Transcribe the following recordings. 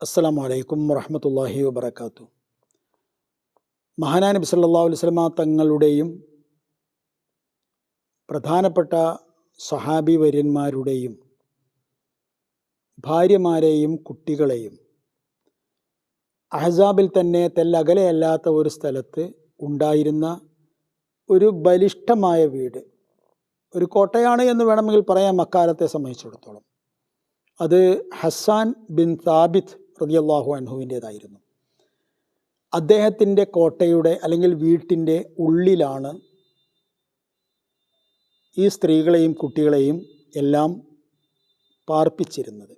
അസ്സലാമു അലൈക്കും വറഹ്മത്തുള്ളാഹി വബറകാതുഹു. മഹാനായ നബി സല്ലല്ലാഹു അലൈഹി വസല്ലമ തങ്ങളുടെയും പ്രധാനപ്പെട്ട സ്വഹാബി വര്യന്മാരുടെയും ഭാര്യമാരെയും കുട്ടികളെയും അഹ്സാബിൽ തന്നെ തെല്ലകലെയല്ലാത്ത ഒരു സ്ഥലത്ത് ഉണ്ടായിരുന്ന ഒരു ബലിഷ്ഠമായ വീട്, ഒരു കോട്ടയാണ് എന്ന് വേണമെങ്കിൽ പറയാം അക്കാലത്തെ സംബന്ധിച്ചിടത്തോളം. അത് ഹസ്സാൻ ബിൻ സാബിത്ത് റളിയല്ലാഹു അൻഹുവിൻ്റേതായിരുന്നു. അദ്ദേഹത്തിൻ്റെ കോട്ടയുടെ അല്ലെങ്കിൽ വീട്ടിൻ്റെ ഉള്ളിലാണ് ഈ സ്ത്രീകളെയും കുട്ടികളെയും എല്ലാം പാർപ്പിച്ചിരുന്നത്.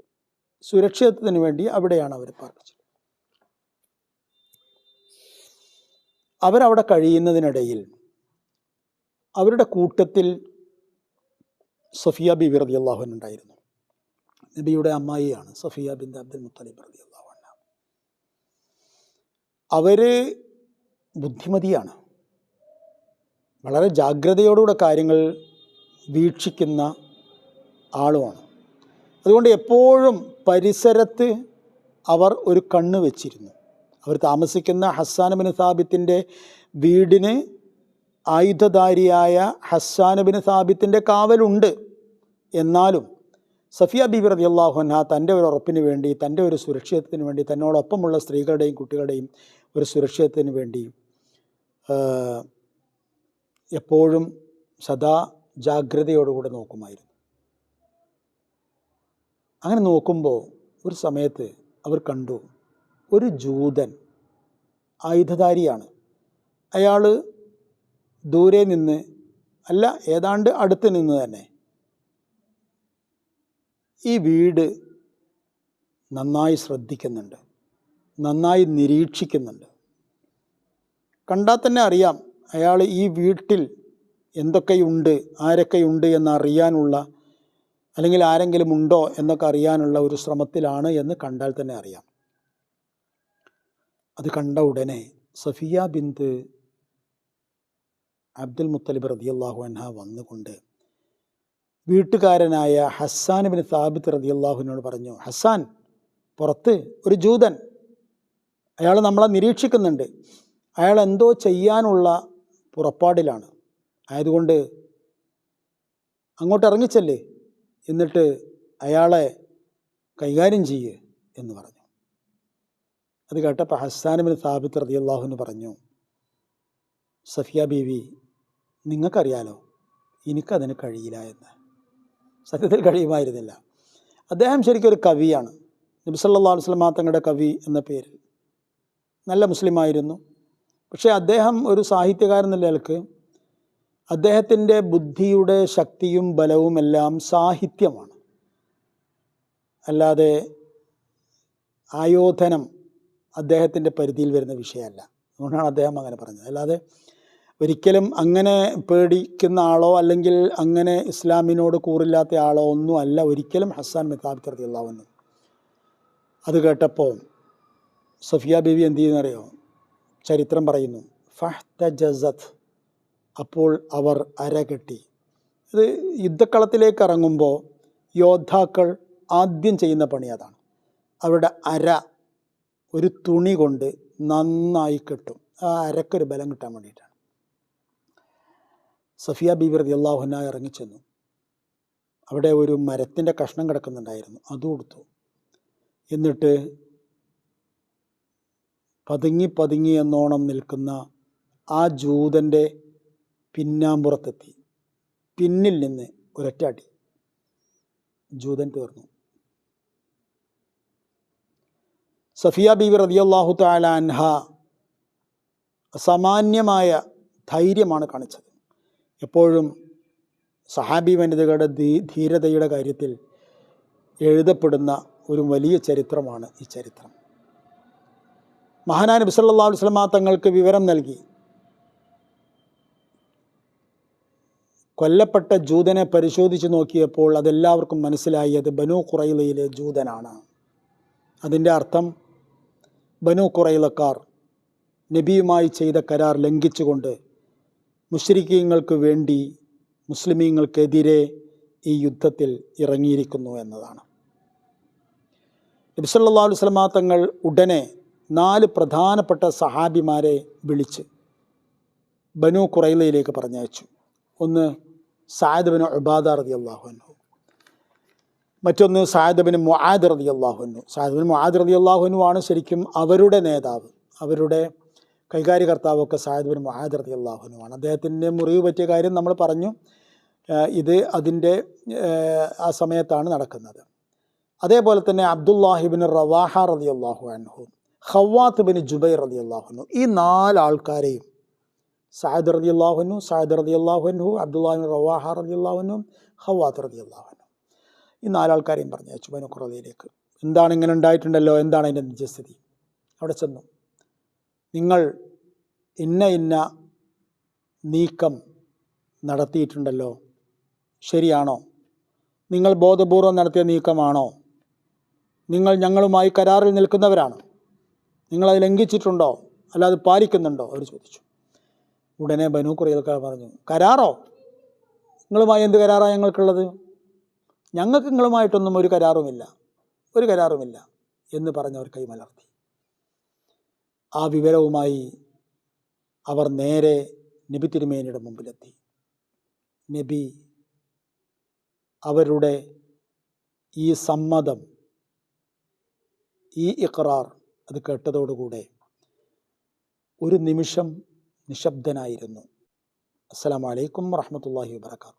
സുരക്ഷിതത്വത്തിന് വേണ്ടി അവിടെയാണ് അവർ പാർപ്പിച്ചത്. അവരവിടെ കഴിയുന്നതിനിടയിൽ അവരുടെ കൂട്ടത്തിൽ സഫിയ ബീവി റളിയല്ലാഹു അൻഹ ഉണ്ടായിരുന്നു. നബിയുടെ അമ്മായിയാണ് സഫിയ ബിൻത് അബ്ദുൽ മുത്തലിബ് റളിയല്ലാഹു അൻഹ. അവർ ബുദ്ധിമതിയാണ്, വളരെ ജാഗ്രതയോടുകൂടെ കാര്യങ്ങൾ വീക്ഷിക്കുന്ന ആളുമാണ്. അതുകൊണ്ട് എപ്പോഴും പരിസരത്ത് അവർ ഒരു കണ്ണ് വെച്ചിരുന്നു. അവർ താമസിക്കുന്ന ഹസ്സാൻ ബിൻ സാബിത്തിൻ്റെ വീടിന് ആയുധധാരിയായ ഹസ്സാൻ ബിൻ സാബിത്തിൻ്റെ കാവലുണ്ട്. എന്നാലും സഫിയ ബീബി റളിയല്ലാഹു അൻഹ തൻ്റെ ഒരു ഉറപ്പിന് വേണ്ടി, തൻ്റെ ഒരു സുരക്ഷിതത്വത്തിന് വേണ്ടി, തന്നോടൊപ്പമുള്ള സ്ത്രീകളുടെയും കുട്ടികളുടെയും ഒരു സുരക്ഷിതത്വത്തിന് വേണ്ടി എപ്പോഴും സദാ ജാഗ്രതയോടുകൂടെ നോക്കുമായിരുന്നു. അങ്ങനെ നോക്കുമ്പോൾ ഒരു സമയത്ത് അവർ കണ്ടു, ഒരു ജൂതൻ, ആയുധധാരിയാണ്. അയാൾ ദൂരെ നിന്ന് അല്ല, ഏതാണ്ട് അടുത്ത് നിന്ന് തന്നെ ഈ വീട് നന്നായി ശ്രദ്ധിക്കുന്നുണ്ട്, നന്നായി നിരീക്ഷിക്കുന്നുണ്ട്. കണ്ടാൽ തന്നെ അറിയാം അയാൾ ഈ വീട്ടിൽ എന്തൊക്കെയുണ്ട്, ആരൊക്കെയുണ്ട് എന്നറിയാനുള്ള, അല്ലെങ്കിൽ ആരെങ്കിലും ഉണ്ടോ എന്നൊക്കെ അറിയാനുള്ള ഒരു ശ്രമത്തിലാണ് എന്ന് കണ്ടാൽ തന്നെ അറിയാം. അത് കണ്ട ഉടനെ സഫിയ ബിൻത് അബ്ദുൽ മുത്തലിബ് റളിയല്ലാഹു അൻഹ വന്നുകൊണ്ട് വീട്ടുകാരനായ ഹസ്സാൻ ബിൻ സാബിത്ത് റളിയല്ലാഹുവിനോട് പറഞ്ഞു, ഹസ്സാൻ, പുറത്ത് ഒരു ജൂതൻ, അയാൾ നമ്മളെ നിരീക്ഷിക്കുന്നുണ്ട്, അയാൾ എന്തോ ചെയ്യാനുള്ള പുറപ്പാടിലാണ്, ആയതുകൊണ്ട് അങ്ങോട്ട് ഇറങ്ങിച്ചല്ലേ, എന്നിട്ട് അയാളെ കൈകാര്യം ചെയ്യ് എന്ന് പറഞ്ഞു. അത് കേട്ടപ്പോൾ ഹസ്സാൻ ബിൻ സാബിത്ത് റളിയല്ലാഹുവിന് പറഞ്ഞു, സഫിയ ബീവി, നിങ്ങൾക്കറിയാലോ എനിക്കതിന് കഴിയില്ല എന്ന്. സത്യത്തിൽ കഴിയുമായിരുന്നില്ല. അദ്ദേഹം ശരിക്കും ഒരു കവിയാണ്. നബി സല്ലല്ലാഹു അലൈഹി വസല്ലം തങ്ങളുടെ കവി എന്ന പേരിൽ നല്ല മുസ്ലിമായിരുന്നു. പക്ഷേ അദ്ദേഹം ഒരു സാഹിത്യകാരൻ എന്ന നിലക്ക് അദ്ദേഹത്തിൻ്റെ ബുദ്ധിയുടെ ശക്തിയും ബലവും എല്ലാം സാഹിത്യമാണ്, അല്ലാതെ ആയോധനം അദ്ദേഹത്തിൻ്റെ പരിധിയിൽ വരുന്ന വിഷയമല്ല. അതുകൊണ്ടാണ് അദ്ദേഹം അങ്ങനെ പറഞ്ഞത്. അല്ലാതെ ഒരിക്കലും അങ്ങനെ പേടിക്കുന്ന ആളോ അല്ലെങ്കിൽ അങ്ങനെ ഇസ്ലാമിനോട് കൂറില്ലാത്ത ആളോ ഒന്നും അല്ല ഒരിക്കലും ഹസ്സാൻ ബിൻ സാബിത്ത് റളിയല്ലാഹു അൻഹു. അത് കേട്ടപ്പോൾ സഫിയ ബീവി എന്ത് ചെയ്യുന്നറിയോ? ചരിത്രം പറയുന്നു, ഫഹ്തജസത്, അപ്പോൾ അവർ അരകെട്ടി. ഇത് യുദ്ധക്കളത്തിലേക്ക് ഇറങ്ങുമ്പോൾ യോദ്ധാക്കൾ ആദ്യം ചെയ്യുന്ന പണി അതാണ്. അവരുടെ അര ഒരു തുണി കൊണ്ട് നന്നായി കെട്ടും, ആ അരക്കൊരു ബലം കിട്ടാൻ വേണ്ടിയിട്ടാണ്. സഫിയ ബീബി റളിയല്ലാഹു അൻഹ ഇറങ്ങിച്ചെന്നു. അവിടെ ഒരു മരത്തിൻ്റെ കഷ്ണം കിടക്കുന്നുണ്ടായിരുന്നു, അതും എടുത്തു. എന്നിട്ട് പതുങ്ങി പതുങ്ങി എന്നോണം നിൽക്കുന്ന ആ ജൂതൻ്റെ പിന്നാമ്പുറത്തെത്തി. പിന്നിൽ നിന്ന് ഒരൊറ്റ അടി, ജൂതൻ തീർന്നു. സഫിയ ബീബി റളിയല്ലാഹു തആല അൻഹ അസാമാന്യമായ ധൈര്യമാണ് കാണിച്ചത്. എപ്പോഴും സഹാബി വനിതകളുടെ ധീരതയുടെ കാര്യത്തിൽ എഴുതപ്പെടുന്ന ഒരു വലിയ ചരിത്രമാണ് ഈ ചരിത്രം. മഹാനായ നബി സല്ലല്ലാഹു അലൈഹി വസല്ലം തങ്ങൾക്ക് വിവരം നൽകി. കൊല്ലപ്പെട്ട ജൂതനെ പരിശോധിച്ച് നോക്കിയപ്പോൾ അതെല്ലാവർക്കും മനസ്സിലായി, അത് ബനൂ ഖുറൈളയിലെ ജൂതനാണ്. അതിൻ്റെ അർത്ഥം ബനൂ ഖുറൈളക്കാർ നബിയുമായി ചെയ്ത കരാർ ലംഘിച്ചുകൊണ്ട് മുശ്രിക്കീങ്ങൾക്ക് വേണ്ടി മുസ്ലിമീങ്ങൾക്കെതിരെ ഈ യുദ്ധത്തിൽ ഇറങ്ങിയിരിക്കുന്നു എന്നതാണ്. നബി സല്ലല്ലാഹു അലൈഹി വസല്ലമ തങ്ങൾ ഉടനെ 4 പ്രധാനപ്പെട്ട സഹാബിമാരെ വിളിച്ച് ബനൂ ഖുറൈളയിലേക്ക് പറഞ്ഞയച്ചു. ഒന്ന് സഅദ് ബിൻ ഉബാദ റളിയല്ലാഹു അൻഹു, മറ്റൊന്ന് സഅദ് ബിൻ മുആദ് റളിയല്ലാഹു അൻഹു. സഅദ് ബിൻ മുആദ് റളിയല്ലാഹു അൻഹു ആണ് ശരിക്കും അവരുടെ നേതാവ്, അവരുടെ കൈകാര്യകർത്താവൊക്കെ സഅദ് ബിൻ മുആദ് റളിയല്ലാഹു അൻഹു ആണ്. അദ്ദേഹത്തിൻ്റെ മുറിവ് പറ്റിയ കാര്യം നമ്മൾ പറഞ്ഞു, ഇത് അതിൻ്റെ ആ സമയത്താണ് നടക്കുന്നത്. അതേപോലെ തന്നെ അബ്ദുല്ലാഹി ബിൻ റവാഹ റളിയല്ലാഹു അൻഹു, ഖവ്വാത്ത് ബിൻ ജുബൈർ റളിയല്ലാഹു അൻഹു, ഈ 4 ആൾക്കാരെയും സഅദ് റളിയല്ലാഹു അൻഹു, സഅദ് റളിയല്ലാഹു അൻഹു, അബ്ദുല്ലാഹി ബിൻ റവാഹ റളിയല്ലാഹു അൻഹു, ഖവ്വാത്ത് റളിയല്ലാഹു അൻഹു, ഈ 4 ആൾക്കാരെയും പറഞ്ഞയച്ചു ബനൂ ഖുറൈളയിലേക്ക്. എന്താണ് ഇങ്ങനെ ഉണ്ടായിട്ടുണ്ടല്ലോ, എന്താണ് അതിൻ്റെ നിജസ്ഥിതി? അവിടെ ചെന്നു, നിങ്ങൾ ഇന്ന നീക്കം നടത്തിയിട്ടുണ്ടല്ലോ, ശരിയാണോ? നിങ്ങൾ ബോധപൂർവം നടത്തിയ നീക്കമാണോ? നിങ്ങൾ ഞങ്ങളുമായി കരാറിൽ നിൽക്കുന്നവരാണ്, നിങ്ങളത് ലംഘിച്ചിട്ടുണ്ടോ, അല്ലാതെ പാലിക്കുന്നുണ്ടോ? അവർ ചോദിച്ചു. ഉടനെ ബനൂ ഖുറൈളക്കാർ പറഞ്ഞു, കരാറോ? നിങ്ങളുമായി എന്ത് കരാറാണ് ഞങ്ങൾക്കുള്ളത്? ഞങ്ങൾക്ക് നിങ്ങളുമായിട്ടൊന്നും ഒരു കരാറുമില്ല എന്ന് പറഞ്ഞവർ കൈമലർത്തി. ആ വിവരവുമായി അവർ നേരെ നബി തിരുമേനിയുടെ മുമ്പിലെത്തി. നബി അവരുടെ ഈ സമ്മതം, ഈ ഇഖ്റാർ അത് കേട്ടതോടുകൂടെ ഒരു നിമിഷം നിശബ്ദനായിരുന്നു. അസ്സലാമു അലൈക്കും വറഹ്മത്തുള്ളാഹി വബറകാതുഹു.